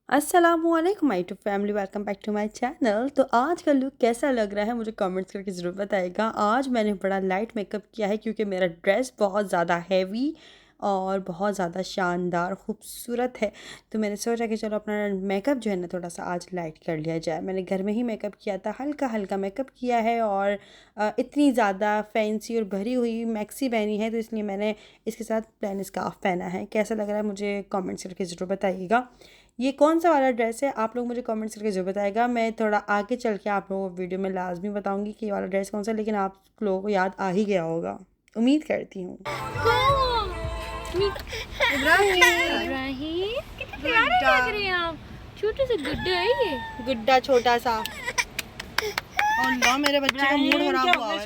अस्सलामुअलैकुम my to family, welcome back to my channel. तो आज का लुक कैसा लग रहा है मुझे कमेंट्स करके ज़रूर बताइएगा। आज मैंने बड़ा लाइट मेकअप किया है क्योंकि मेरा ड्रेस बहुत ज़्यादा हैवी और बहुत ज़्यादा शानदार खूबसूरत है। तो मैंने सोचा कि चलो अपना मेकअप जो है ना थोड़ा सा आज लाइट कर लिया जाए। मैंने घर में ही मेकअप किया था, हल्का हल्का मेकअप किया है और इतनी ज़्यादा फैंसी और भरी हुई मैक्सी पहनी है, तो इसलिए मैंने इसके साथ प्लेन स्कार्फ पहना है। कैसा लग रहा है मुझे कमेंट्स करके ज़रूर बताइएगा। ये कौन सा वाला ड्रेस है आप लोग मुझे कमेंट्स करके ज़रूर बताएगा। मैं थोड़ा आगे चल के आप लोगों को वीडियो में लाजमी बताऊंगी कि ये वाला ड्रेस कौन सा है, लेकिन आप लोगों को याद आ ही गया होगा, उम्मीद करती हूँ। इब्राहिम कितने प्यारे लग रहे हैं आप। छोटे से गुड्डा है ये, गुड्डा छोटा सा। अल्लाह मेरे बच्चे का मूड खराब हुआ है।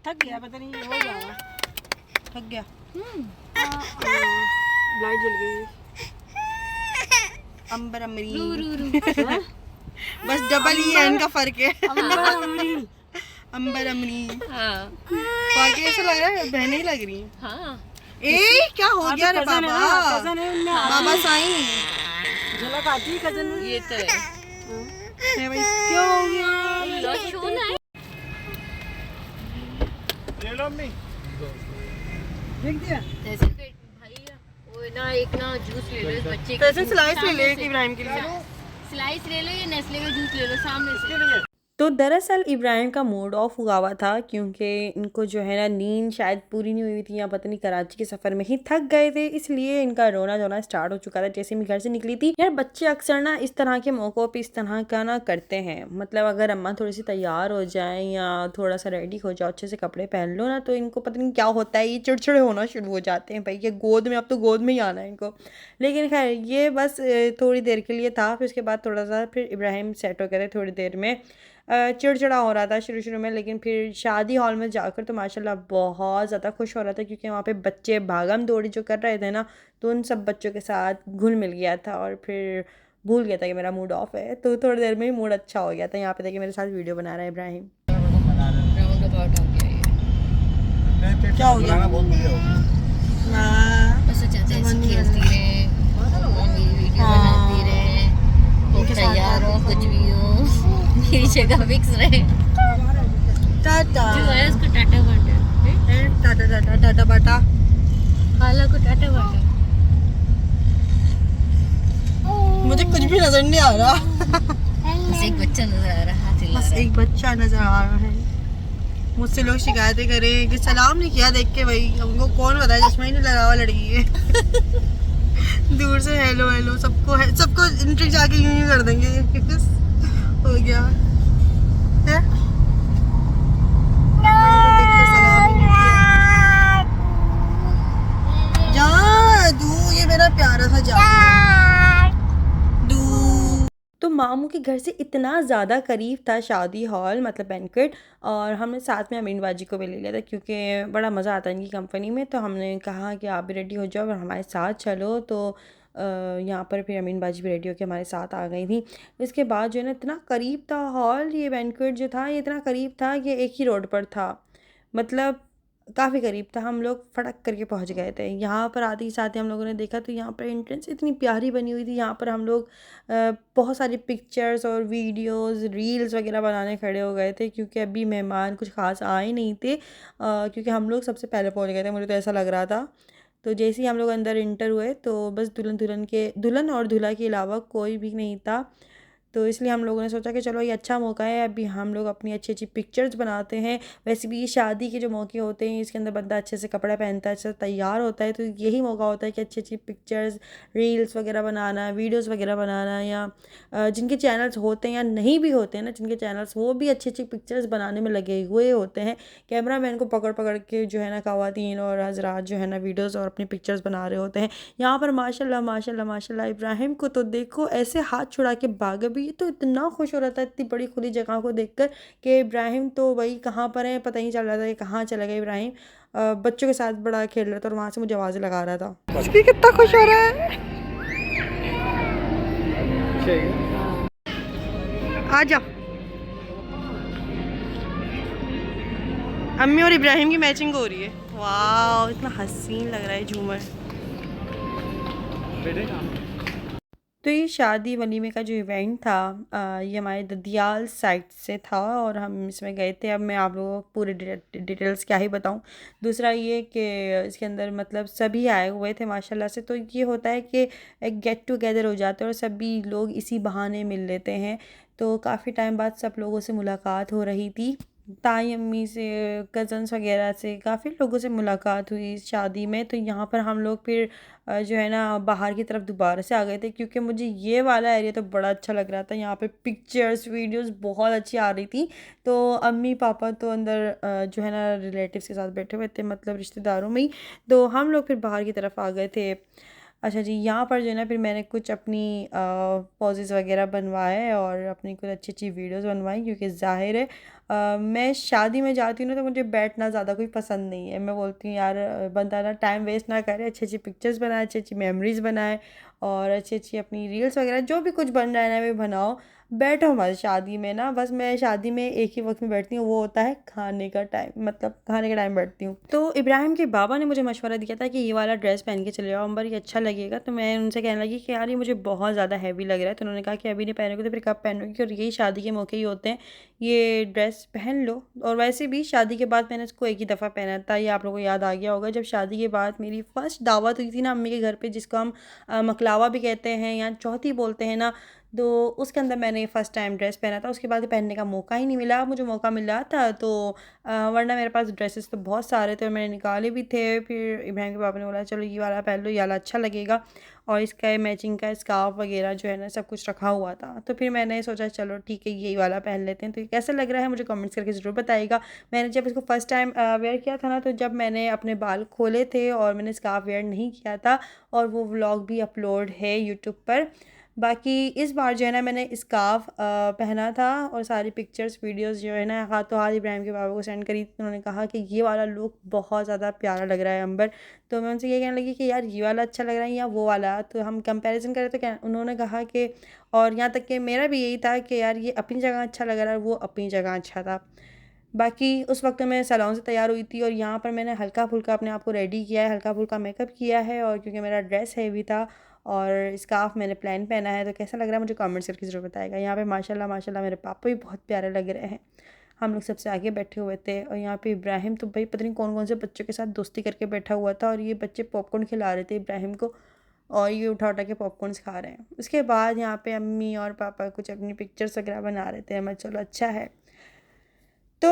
थक गया, पता नहीं हो गया, थक गया। लाइट जल गई। अंबर अमरी रू रू रू। बस डबल ही है इनका फर्क है। अंबर अमरी हाँ बाकी ऐसा लग रहा है बहनें ही लग रही हैं। हाँ ए क्या हो गया रे बाबा? कजन है उनमें, बाबा साईं झलक आती है कजन में। ये तो है। है भाई, क्या हो गया? लॉशून है। देख दिया जैसे कि भाई वो ना एक ना जूस ले लो इस बच्चे के। पैसे स्लाइस ले ले इब्राहिम के लिए। स्लाइस ले लो या नेस्ले का जूस ले लो सामने से। तो दरअसल इब्राहिम का मूड ऑफ हुआ हुआ था क्योंकि इनको जो है ना नींद शायद पूरी नहीं हुई थी या पता नहीं कराची के सफ़र में ही थक गए थे, इसलिए इनका रोना धोना स्टार्ट हो चुका था जैसे मैं घर से निकली थी। यार बच्चे अक्सर ना इस तरह के मौक़ों पे इस तरह का ना करते हैं। मतलब अगर अम्मा थोड़ी सी तैयार हो जाए या थोड़ा सा रेडी हो जाओ, अच्छे से कपड़े पहन लो ना, तो इनको पता नहीं क्या होता है, ये चिड़चिड़े होना शुरू हो जाते हैं। भाई ये गोद में, अब तो गोद में ही आना है इनको। लेकिन खैर ये बस थोड़ी देर के लिए था, फिर उसके बाद थोड़ा सा फिर इब्राहिम सेट हो गए थे थोड़ी देर में। चिड़चिड़ा हो रहा था शुरू शुरू में, लेकिन फिर शादी हॉल में जाकर तो माशाल्लाह बहुत ज़्यादा खुश हो रहा था क्योंकि वहाँ पे बच्चे भागम दौड़ी जो कर रहे थे ना, तो उन सब बच्चों के साथ घुल मिल गया था और फिर भूल गया था कि मेरा मूड ऑफ है। तो थोड़ी देर में ही मूड अच्छा हो गया था। यहाँ पे देखिए मेरे साथ वीडियो बना रहा है इब्राहिम। राउंड अबाउट हो गया ये। क्या हो गया? बस चाहते हैं ऐसे खेलती रहे, मेरी वीडियो बनाती रहे, वो तैयार हो कुछ भी हो मेरी जगह फिक्स रहे। टाटा जो है उसको टाटा बाटा, टाटा टाटा टाटा बाटा। खाला को टाटा बाटा। मुझे कुछ भी नजर नहीं आ रहा। बस एक बच्चा नजर आ रहा है, हाथ हिला बस रहा है। एक बच्चा नजर आ रहा है। मुझसे लोग शिकायतें करें कि सलाम नहीं किया देख के। भाई हमको कौन बताए, चश्मा ही नहीं लगा हुआ लड़की है। दूर से हेलो हेलो सबको है, सबको इंट्री जाके यूं ही कर देंगे। हो गया है? जा दू, ये मेरा प्यारा था जा दू। तो मामू के घर से इतना ज़्यादा करीब था शादी हॉल, मतलब बैंक्वेट, और हमने साथ में अमीन बाजी को भी ले लिया था क्योंकि बड़ा मज़ा आता है इनकी कंपनी में। तो हमने कहा कि आप भी रेडी हो जाओ और हमारे साथ चलो। तो यहाँ पर फिर अमीन बाजी भी रेडी होकर हमारे साथ आ गई थी। इसके बाद जो है ना इतना करीब था हॉल, ये बैंक्वेट जो था ये इतना करीब था कि एक ही रोड पर था, मतलब काफ़ी करीब था। हम लोग फटक करके पहुंच गए थे। यहाँ पर आते ही साथ ही हम लोगों ने देखा तो यहाँ पर एंट्रेंस इतनी प्यारी बनी हुई थी। यहाँ पर हम लोग बहुत सारी पिक्चर्स और वीडियोस रील्स वगैरह बनाने खड़े हो गए थे क्योंकि अभी मेहमान कुछ खास आए नहीं थे, क्योंकि हम लोग सबसे पहले पहुँच गए थे, मुझे तो ऐसा लग रहा था। तो जैसे ही हम लोग अंदर इंटर हुए तो बस दुल्हन और दूल्हा के अलावा कोई भी नहीं था। तो इसलिए हम लोगों ने सोचा कि चलो ये अच्छा मौका है, अभी हम लोग अपनी अच्छी अच्छी पिक्चर्स बनाते हैं। वैसे भी ये शादी के जो मौके होते हैं इसके अंदर बंदा अच्छे से कपड़ा पहनता है, अच्छे से तैयार होता है, तो यही मौका होता है कि अच्छी अच्छी पिक्चर्स रील्स वगैरह बनाना, वीडियोस वगैरह बनाना, या जिनके चैनल्स होते हैं या नहीं भी होते हैं ना जिनके चैनल्स, वो भी अच्छी अच्छी पिक्चर्स बनाने में लगे हुए होते हैं। कैमरा मैन को पकड़ पकड़ के जो है ना ख़वातीन और हज़रात जो है ना वीडियोज़ और अपनी पिक्चर्स बना रहे होते हैं। यहाँ पर माशाल्लाह माशाल्लाह माशाल्लाह इब्राहिम को तो देखो ऐसे हाथ छुड़ा के भागा भी, तो इतना खुश हो रहा था इतनी बड़ी खुली जगह को देखकर कि इब्राहिम तो वही कहाँ पर है पता ही चल रहा था कि कहाँ चला गया इब्राहिम। बच्चों के साथ बड़ा खेल रहा था और वहाँ से मुझे आवाज़ें लगा रहा था। भी कितना खुश हो रहा है। आ जा। अम्मी और इब्राहिम की मैचिंग हो रही है। वाह इतना हसीन लग रहा है झूमर। तो ये शादी वलीमे का जो इवेंट था ये हमारे ददियाल साइड से था और हम इसमें गए थे। अब मैं आप लोगों को पूरे डिटेल्स क्या ही बताऊं। दूसरा ये कि इसके अंदर मतलब सभी आए हुए थे माशाल्लाह से। तो ये होता है कि एक गेट टुगेदर हो जाता है और सभी लोग इसी बहाने मिल लेते हैं। तो काफ़ी टाइम बाद सब लोगों से मुलाकात हो रही थी, ताई अम्मी से, कज़न्स वगैरह से, काफ़ी लोगों से मुलाकात हुई इस शादी में। तो यहाँ पर हम लोग फिर जो है ना बाहर की तरफ दोबारा से आ गए थे, क्योंकि मुझे ये वाला एरिया तो बड़ा अच्छा लग रहा था। यहाँ पे पिक्चर्स वीडियोस बहुत अच्छी आ रही थी। तो अम्मी पापा तो अंदर जो है ना रिलेटिव्स के साथ बैठे हुए थे, मतलब रिश्तेदारों में ही। तो हम लोग फिर बाहर की तरफ आ गए थे। अच्छा जी, यहाँ पर जो है ना फिर मैंने कुछ अपनी पॉजेज़ वगैरह बनवाए और अपनी कुछ अच्छी अच्छी वीडियोस बनवाई, क्योंकि ज़ाहिर है मैं शादी में जाती हूँ ना तो मुझे बैठना ज़्यादा कोई पसंद नहीं है। मैं बोलती हूँ यार बंदा ना टाइम वेस्ट ना करे, अच्छी अच्छी पिक्चर्स बनाए, अच्छी अच्छी मेमोरीज़ बनाए और अच्छी अच्छी अपनी रील्स वगैरह जो भी कुछ बन रहा है ना वे बनाओ। बैठो मत शादी में ना, बस मैं शादी में एक ही वक्त में बैठती हूँ, वो होता है खाने का टाइम, मतलब खाने का टाइम बैठती हूँ। तो इब्राहिम के बाबा ने मुझे मशवरा दिया था कि ये वाला ड्रेस पहन के चले जाओ अंबर, ये अच्छा लगेगा। तो मैं उनसे कहने लगी कि यार ये मुझे बहुत ज़्यादा हैवी लग रहा है। तो उन्होंने कहा कि अभी नहीं पहनोगे तो फिर कब पहनोगी, और यही शादी के मौके ही होते हैं, ये ड्रेस पहन लो। और वैसे भी शादी के बाद मैंने इसको एक ही दफ़ा पहना था, ये आप लोगों को याद आ गया होगा, जब शादी के बाद मेरी फ़र्स्ट दावत हुई थी ना अम्मी के घर पे, जिसको हम मकलावा भी कहते हैं या चौथी बोलते हैं ना। तो उसके अंदर मैंने फ़र्स्ट टाइम ड्रेस पहना था। उसके बाद पहनने का मौका ही नहीं मिला, मुझे मौका मिला था तो वरना मेरे पास ड्रेसेस तो बहुत सारे थे और मैंने निकाले भी थे। फिर इब्राहिम के पापा ने बोला चलो ये वाला पहन लो, ये वाला अच्छा लगेगा। और इसका मैचिंग का स्कार्फ वगैरह जो है ना सब कुछ रखा हुआ था। तो फिर मैंने सोचा चलो ठीक है यही वाला पहन लेते हैं। तो ये कैसा लग रहा है मुझे कमेंट्स करके ज़रूर बताइएगा। मैंने जब इसको फ़र्स्ट टाइम वेयर किया था ना, तो जब मैंने अपने बाल खोले थे और मैंने स्कार्फ वेयर नहीं किया था, और वो व्लॉग भी अपलोड है यूट्यूब पर। बाकी इस बार जो है ना मैंने स्कार्फ पहना था और सारी पिक्चर्स वीडियोस जो है ना हाथों हाथ इब्राहिम के बाबा को सेंड करी थी। उन्होंने कहा कि ये वाला लुक बहुत ज़्यादा प्यारा लग रहा है अंबर। तो मैं उनसे ये कहने लगी कि यार ये वाला अच्छा लग रहा है या वो वाला, तो हम कंपैरिजन करें तो क्या उन्होंने कहा कि, और यहाँ तक कि मेरा भी यही था कि यार ये अपनी जगह अच्छा लग रहा है, वो अपनी जगह अच्छा था। बाकी उस वक्त मैं सैलून से तैयार हुई थी और यहाँ पर मैंने हल्का फुल्का अपने आप को रेडी किया है, हल्का फुल्का मेकअप किया है, और क्योंकि मेरा ड्रेस हैवी था और स्कार्फ मैंने प्लान पहना है। तो कैसा लग रहा है मुझे कमेंट्स करके ज़रूर बताएगा। यहाँ पे माशाल्लाह माशाल्लाह मेरे पापा भी बहुत प्यारे लग रहे हैं। हम लोग सबसे आगे बैठे हुए थे और यहाँ पे इब्राहिम तो भाई पता नहीं कौन कौन से बच्चों के साथ दोस्ती करके बैठा हुआ था, और ये बच्चे पॉपकॉर्न खिला रहे थे इब्राहिम को और ये उठा उठा के पॉपकॉर्न्स खा रहे हैं। उसके बाद यहाँ पे अम्मी और पापा कुछ अपनी पिक्चर्स वगैरह बना रहे थे। मैं चलो अच्छा है। तो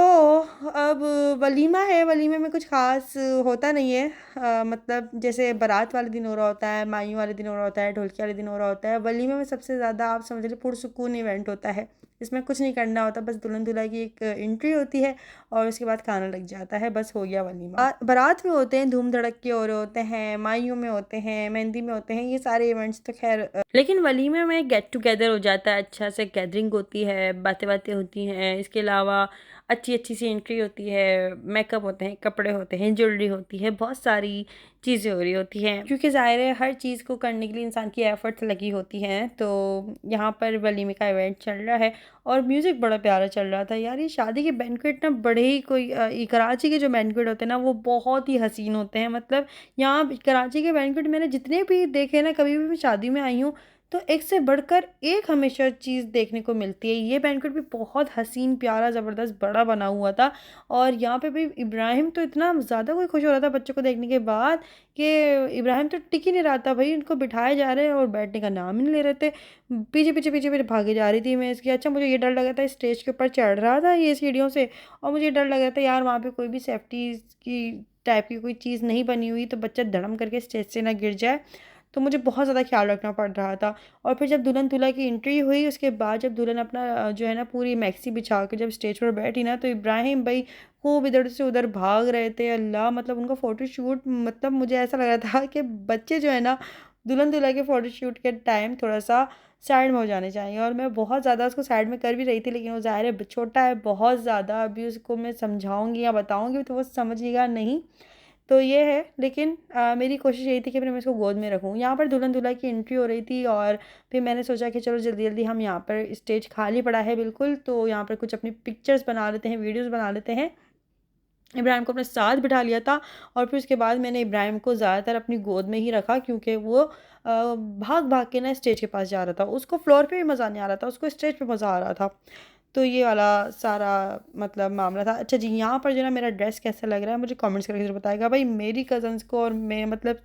अब वलीमा है, वलीमे में कुछ ख़ास होता नहीं है। मतलब जैसे बारात वाले दिन हो रहा होता है, माइयों वाले दिन हो रहा होता है, ढोलकी वाले दिन हो रहा होता है। वलीमे में सबसे ज़्यादा आप समझ लीजिए पुरसुकून इवेंट होता है। इसमें कुछ नहीं करना होता, बस दुल्हन दूल्हा की एक एंट्री होती है और उसके बाद खाना लग जाता है, बस हो गया वलीमा। बारात में होते हैं धूम धड़क्के हो रहे होते हैं, माइयों में होते हैं, मेहंदी में होते हैं, ये सारे इवेंट्स तो खैर लेकिन वलीमे में गेट टुगेदर हो जाता है, अच्छा से गैदरिंग होती है, बातें बातें होती हैं। इसके अलावा अच्छी अच्छी सी एंट्री होती है, मेकअप होते हैं, कपड़े होते हैं, ज्वेलरी होती है, बहुत सारी चीज़ें हो रही होती हैं, क्योंकि ज़ाहिर है हर चीज़ को करने के लिए इंसान की एफ़र्ट्स लगी होती हैं। तो यहाँ पर वलीमे का इवेंट चल रहा है और म्यूज़िक बड़ा प्यारा चल रहा था यार। ये शादी के बैंक्वेट ना बड़े ही कोई ये कराची के जो बैंक्वेट होते हैं ना वो बहुत ही हसीन होते हैं। मतलब यहाँ कराची के बैंक्वेट मैंने जितने भी देखे ना, कभी भी मैं शादी में आई हूँ तो एक से बढ़कर एक हमेशा चीज़ देखने को मिलती है। ये बैंक्वेट भी बहुत हसीन प्यारा ज़बरदस्त बड़ा बना हुआ था। और यहाँ पे भी इब्राहिम तो इतना ज़्यादा कोई खुश हो रहा था बच्चों को देखने के बाद कि इब्राहिम तो टिक ही नहीं रहा था भाई। उनको बिठाए जा रहे हैं और बैठने का नाम ही नहीं ले रहे थे। पीछे पीछे पीछे पीछे भागे जा रही थी मैं इसकी। अच्छा मुझे ये डर लगा था, स्टेज के ऊपर चढ़ रहा था ये सीढ़ियों से, और मुझे डर लग रहा था यार वहाँ पर कोई भी सेफ्टी की टाइप की कोई चीज़ नहीं बनी हुई तो बच्चा धड़म करके स्टेज से ना गिर जाए। तो मुझे बहुत ज़्यादा ख्याल रखना पड़ रहा था। और फिर जब दुल्हन दूल्हा की एंट्री हुई उसके बाद जब दुल्हन अपना जो है ना पूरी मैक्सी बिछा के जब स्टेज पर बैठी ना, तो इब्राहिम भाई खूब इधर से उधर भाग रहे थे। अल्लाह, मतलब उनका फ़ोटोशूट, मतलब मुझे ऐसा लग रहा था कि बच्चे जो है ना दुल्हन दूल्हा के फ़ोटोशूट के टाइम थोड़ा सा साइड में हो जाने चाहिए। और मैं बहुत ज़्यादा उसको साइड में कर भी रही थी, लेकिन वो ज़ाहिर है छोटा है बहुत ज़्यादा, अभी उसको मैं समझाऊंगी या बताऊंगी तो वो समझेगा नहीं। तो ये है, लेकिन मेरी कोशिश यही थी कि फिर मैं इसको गोद में रखूँ। यहाँ पर दुल्हन दूल्हा की एंट्री हो रही थी और फिर मैंने सोचा कि चलो जल्दी जल्दी हम यहाँ पर स्टेज खाली पड़ा है बिल्कुल, तो यहाँ पर कुछ अपनी पिक्चर्स बना लेते हैं, वीडियोस बना लेते हैं। इब्राहिम को अपने साथ बिठा लिया था और फिर उसके बाद मैंने इब्राहिम को ज़्यादातर अपनी गोद में ही रखा, क्योंकि वो भाग भाग के ना स्टेज के पास जा रहा था। उसको फ्लोर पे भी मज़ा नहीं आ रहा था, उसको स्टेज पे मज़ा आ रहा था। तो ये वाला सारा मतलब मामला था। अच्छा जी, यहाँ पर जो है ना मेरा ड्रेस कैसा लग रहा है मुझे कमेंट्स करके ज़रूर बताएगा। भाई मेरी कज़न्स को और मैं मतलब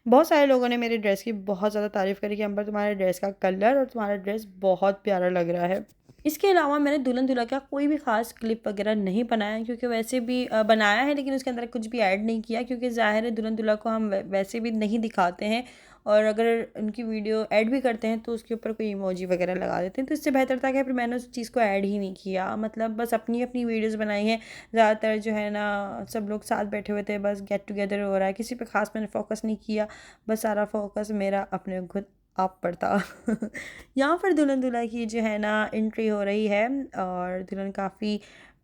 बहुत सारे लोगों ने मेरे ड्रेस की बहुत ज़्यादा तारीफ़ करी कि अंबर तुम्हारे ड्रेस का कलर और तुम्हारा ड्रेस बहुत प्यारा लग रहा है। इसके अलावा मैंने दुल्हन दूल्हा का कोई भी ख़ास क्लिप वगैरह नहीं बनाया, क्योंकि वैसे भी बनाया है लेकिन उसके अंदर कुछ भी ऐड नहीं किया, क्योंकि ज़ाहिर है दुल्हन दूल्हा को हम वैसे भी नहीं दिखाते हैं, और अगर उनकी वीडियो ऐड भी करते हैं तो उसके ऊपर कोई इमोजी वगैरह लगा देते हैं। तो इससे बेहतर था कि फिर मैंने उस चीज़ को ऐड ही नहीं किया, मतलब बस अपनी अपनी वीडियोस बनाई हैं। ज़्यादातर जो है ना सब लोग साथ बैठे हुए थे, बस गेट टुगेदर हो रहा है, किसी पे ख़ास मैंने फोकस नहीं किया, बस सारा फोकस मेरा अपने खुद आप पर था। यहाँ पर दुल्हन दूल्हा की जो है ना एंट्री हो रही है, और दुल्हन काफ़ी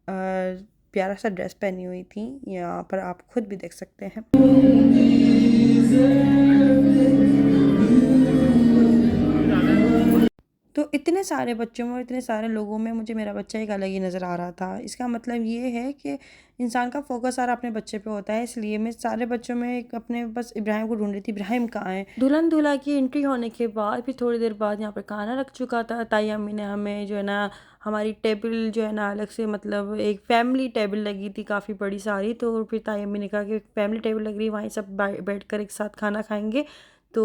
प्यारा सा ड्रेस पहनी हुई थी, यहाँ पर आप खुद भी देख सकते हैं। तो इतने सारे बच्चों में और इतने सारे लोगों में मुझे मेरा बच्चा एक अलग ही नज़र आ रहा था। इसका मतलब ये है कि इंसान का फ़ोकस सारा अपने बच्चे पे होता है, इसलिए मैं सारे बच्चों में एक अपने बस इब्राहिम को ढूँढ रही थी, इब्राहिम कहाँ है। दुल्हन दूल्हा की एंट्री होने के बाद फिर थोड़ी देर बाद यहाँ पर खाना रख चुका था। ताई अम्मी ने हमें जो है ना हमारी टेबल जो है ना अलग से, मतलब एक फैमिली टेबल लगी थी काफ़ी बड़ी सारी, तो फिर ताई अम्मी ने कहा कि फैमिली टेबल लग रही है, वहीं सब बैठ कर एक साथ खाना खाएंगे तो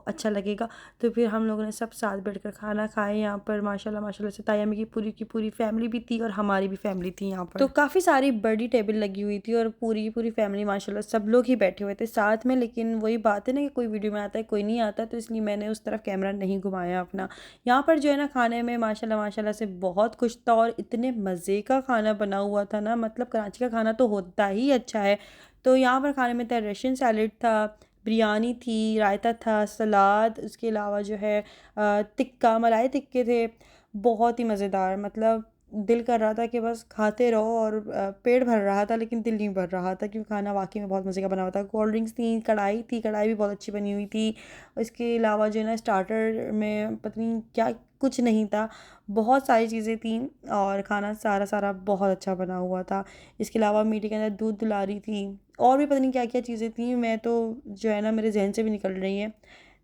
अच्छा लगेगा। तो फिर हम लोगों ने सब साथ बैठकर खाना खाए। यहाँ पर माशाल्लाह माशाल्लाह से ताई अम्मी की पूरी फैमिली भी थी और हमारी भी फैमिली थी यहाँ पर। तो काफ़ी सारी बड़ी टेबल लगी हुई थी और पूरी की पूरी फैमिली माशाल्लाह सब लोग ही बैठे हुए थे साथ में। लेकिन वही बात है ना कि कोई वीडियो में आता है कोई नहीं आता, तो इसलिए मैंने उस तरफ कैमरा नहीं घुमाया अपना। यहाँ पर जो है ना खाने में माशाल्लाह माशाल्लाह से बहुत कुछ था और इतने मज़े का खाना बना हुआ था ना, मतलब कराची का खाना तो होता ही अच्छा है। तो यहाँ पर खाने में था रशियन सैलेड था, बिरयानी थी, रायता था, सलाद, उसके अलावा जो है टिक्का मलाई टिक्के थे, बहुत ही मज़ेदार। मतलब दिल कर रहा था कि बस खाते रहो, और पेट भर रहा था लेकिन दिल नहीं भर रहा था, क्योंकि खाना वाकई में बहुत मज़े का बना हुआ था। कोल्ड ड्रिंक्स थी, कढ़ाई भी बहुत अच्छी बनी हुई थी। इसके अलावा जो है ना स्टार्टर में पता नहीं क्या कुछ नहीं था, बहुत सारी चीज़ें थी और खाना सारा सारा बहुत अच्छा बना हुआ था। इसके अलावा मीठे के अंदर दूध दुलारी थी, और भी पता नहीं क्या क्या चीज़ें थी, मैं तो जो है ना मेरे जहन से भी निकल रही हैं,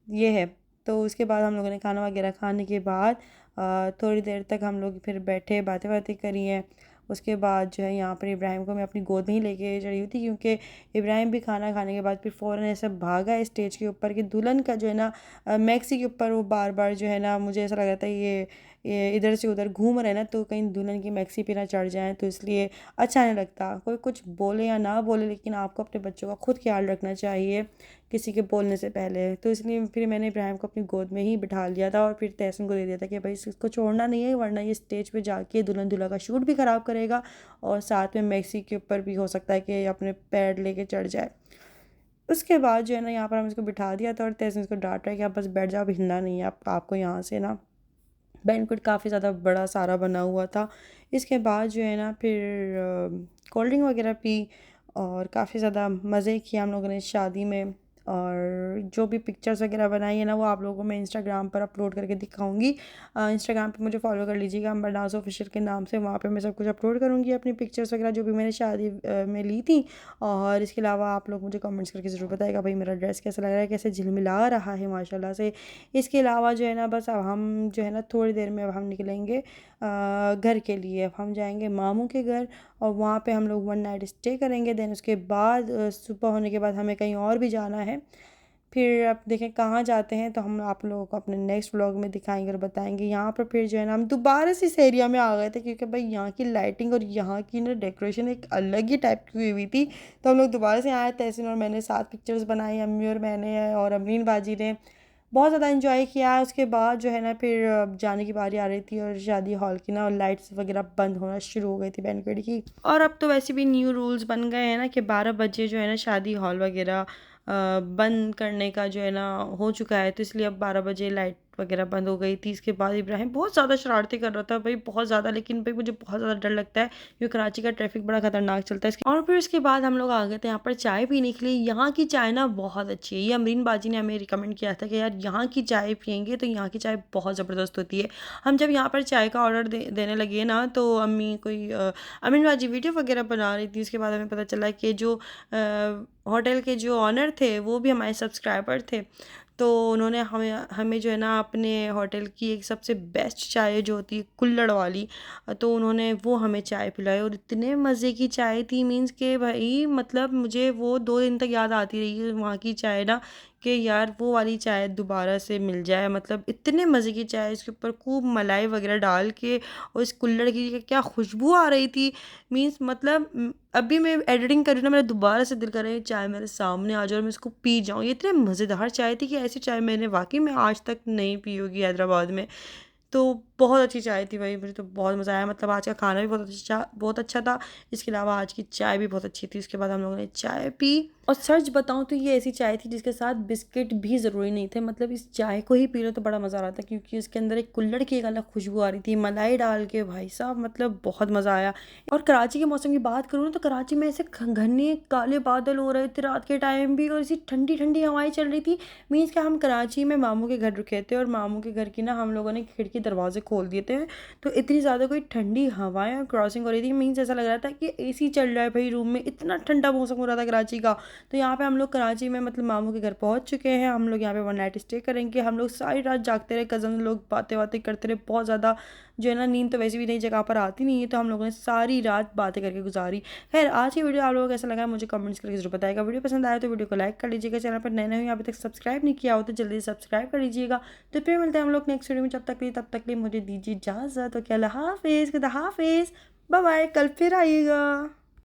ये है। तो उसके बाद हम लोगों ने खाना वगैरह खाने के बाद थोड़ी देर तक हम लोग फिर बैठे बातें बातें करी हैं। उसके बाद जो है यहाँ पर इब्राहिम को मैं अपनी गोद में ही लेके चढ़ी हुई थी, क्योंकि इब्राहिम भी खाना खाने के बाद फिर फ़ौरन ऐसा भागा स्टेज के ऊपर कि दुल्हन का जो है ना मैक्सी के ऊपर वो बार बार जो है ना, मुझे ऐसा लग रहा था ये इधर से उधर घूम रहे हैं ना, तो कहीं दुल्हन की मैक्सी पे ना चढ़ जाएं, तो इसलिए अच्छा नहीं लगता। कोई कुछ बोले या ना बोले, लेकिन आपको अपने बच्चों का खुद ख्याल रखना चाहिए किसी के बोलने से पहले। तो इसलिए फिर मैंने इब्राहिम को अपनी गोद में ही बिठा लिया था और फिर तहसीन को दे दिया था कि भाई इसको छोड़ना नहीं है, वरना ये स्टेज पे जाके दुल्हन दूल्हा का शूट भी ख़राब करेगा और साथ में मैक्सी के ऊपर भी हो सकता है कि अपने पैर लेके चढ़ जाए। उसके बाद जो है ना यहाँ पर हम इसको बिठा दिया था और तहसीन इसको डांट रहा है कि आप बस बैठ जाओ, अब हिलना नहीं है, आपको यहाँ से ना। बैंक्वेट काफ़ी ज़्यादा बड़ा सारा बना हुआ था। इसके बाद जो है ना फिर कोल्ड ड्रिंक वगैरह पी और काफ़ी ज़्यादा मज़े किए हम लोगों ने शादी में। और जो भी पिक्चर्स वगैरह बनाई है ना, वो आप लोगों को मैं इंस्टाग्राम पर अपलोड करके दिखाऊंगी। इंस्टाग्राम पे मुझे फॉलो कर लीजिएगा अंबर नाज ऑफिशियल के नाम से, वहाँ पे मैं सब कुछ अपलोड करूँगी अपनी पिक्चर्स वगैरह जो भी मैंने शादी में ली थी। और इसके अलावा आप लोग मुझे कमेंट्स करके ज़रूर बताएगा भाई मेरा ड्रेस कैसा लग रहा है, कैसे झिलमिला रहा है माशाल्लाह से। इसके अलावा जो है ना बस अब हम जो है ना थोड़ी देर में अब हम निकलेंगे घर के लिए। अब हम जाएंगे मामू के घर और वहाँ पे हम लोग 1 नाइट स्टे करेंगे। देन उसके बाद सुबह होने के बाद हमें कहीं और भी जाना है। फिर अब देखें कहाँ जाते हैं, तो हम आप लोगों को अपने नेक्स्ट व्लॉग में दिखाएंगे और बताएंगे। यहाँ पर फिर जो है ना हम दोबारा से इस एरिया में आ गए थे, क्योंकि भाई यहाँ की लाइटिंग और यहाँ की ना डेकोरेशन एक अलग ही टाइप की हुई थी। तो हम लोग दोबारा से आए, तहसीन और मैंने साथ पिक्चर्स बनाई, अम्मी और मैंने और अमीन बाजी ने बहुत ज़्यादा इन्जॉय किया। उसके बाद जो है ना फिर जाने की बारी आ रही थी और शादी हॉल की ना और लाइट्स वगैरह बंद होना शुरू हो गई थी बैंक्वेट की। और अब तो वैसे भी न्यू रूल्स बन गए हैं ना कि 12 बजे जो है ना शादी हॉल वगैरह बंद करने का जो है ना हो चुका है, तो इसलिए अब 12 बजे लाइट वगैरह बंद हो गई थी। इसके बाद इब्राहिम बहुत ज़्यादा शरारतें कर रहा था भाई, बहुत ज़्यादा, लेकिन भाई मुझे बहुत ज़्यादा डर लगता है क्योंकि कराची का ट्रैफिक बड़ा ख़तरनाक चलता है। और फिर उसके बाद हम लोग आ गए थे यहाँ पर चाय पीने के लिए। यहाँ की चाय ना बहुत अच्छी है, ये अमरीन बाजी ने हमें रिकमेंड किया था कि यार यहाँ की चाय पियेंगे तो यहाँ की चाय बहुत ज़बरदस्त होती है। हम जब यहाँ पर चाय का ऑर्डर देने लगे ना, तो अम्मी कोई अमरीन बाजी वीडियो वगैरह बना रही थी। उसके बाद हमें पता चला कि जो होटल के जो ऑनर थे वो भी हमारे सब्सक्राइबर थे, तो उन्होंने हमें हमें जो है ना अपने होटल की एक सबसे बेस्ट चाय जो होती है कुल्हड़ वाली, तो उन्होंने वो हमें चाय पिलाई और इतने मज़े की चाय थी, मीन्स के भाई मतलब मुझे वो 2 दिन तक याद आती रही वहाँ की चाय ना, कि यार वो वाली चाय दोबारा से मिल जाए। मतलब इतने मज़े की चाय, इसके ऊपर खूब मलाई वगैरह डाल के, और इस कुल्हड़ की क्या खुशबू आ रही थी, मीन्स मतलब अभी मैं एडिटिंग कर रही हूँ ना, मेरा दोबारा से दिल कर रहा है चाय मेरे सामने आ जाए और मैं इसको पी जाऊँ। ये इतने मज़ेदार चाय थी कि ऐसी चाय मैंने वाकई में आज तक नहीं पी होगी हैदराबाद में। तो बहुत अच्छी चाय थी भाई, मुझे तो बहुत मज़ा आया। मतलब आज का खाना भी बहुत अच्छा था, इसके अलावा आज की चाय भी बहुत अच्छी थी। उसके बाद हम लोगों ने चाय पी, और सच बताऊं तो ये ऐसी चाय थी जिसके साथ बिस्किट भी ज़रूरी नहीं थे। मतलब इस चाय को ही पी लो तो बड़ा मज़ा आ रहा था, क्योंकि इसके अंदर एक कुल्हड़ की एक अलग खुशबू आ रही थी मलाई डाल के, भाई साहब मतलब बहुत मज़ा आया। और कराची के मौसम की बात करूँ ना, तो कराची में ऐसे घने काले बादल हो रहे थे रात के टाइम भी, और ऐसी ठंडी ठंडी हवाएं चल रही थी। मीन्स कि हम कराची में मामू के घर रुके थे, और मामू के घर की ना हम लोगों ने खिड़की दरवाजे खोल दिए थे, तो इतनी ज़्यादा कोई ठंडी हवाएं क्रॉसिंग हो रही थी। मीन्स ऐसा लग रहा था कि एसी चल रहा है भाई रूम में, इतना ठंडा मौसम हो रहा था कराची का। तो यहाँ पे हम लोग कराची में मतलब मामू के घर पहुँच चुके हैं, हम लोग यहाँ पे 1 नाइट स्टे करेंगे। हम लोग सारी रात जागते रहे, कज़न लोग बातें करते रहे, बहुत ज़्यादा जो है ना नींद तो वैसे भी नई जगह पर आती नहीं है, तो हम लोगों ने सारी रात बातें करके गुजारी। खैर आज की वीडियो आप लोगों को कैसा लगा मुझे कमेंट्स करके जरूर बताएगा। वीडियो पसंद आया तो वीडियो को लाइक कर लीजिएगा, चैनल पर नए नए अभी तक सब्सक्राइब नहीं किया हो तो जल्दी सब्सक्राइब कर लीजिएगा। तो फिर मिलते हैं हम लोग नेक्स्ट वीडियो में, तब तक के लिए मुझे दीजिए इजाज़त। तो क्या, अल्लाह हाफिज़, खुदा हाफिज़, बाय बाय, कल फिर आइएगा।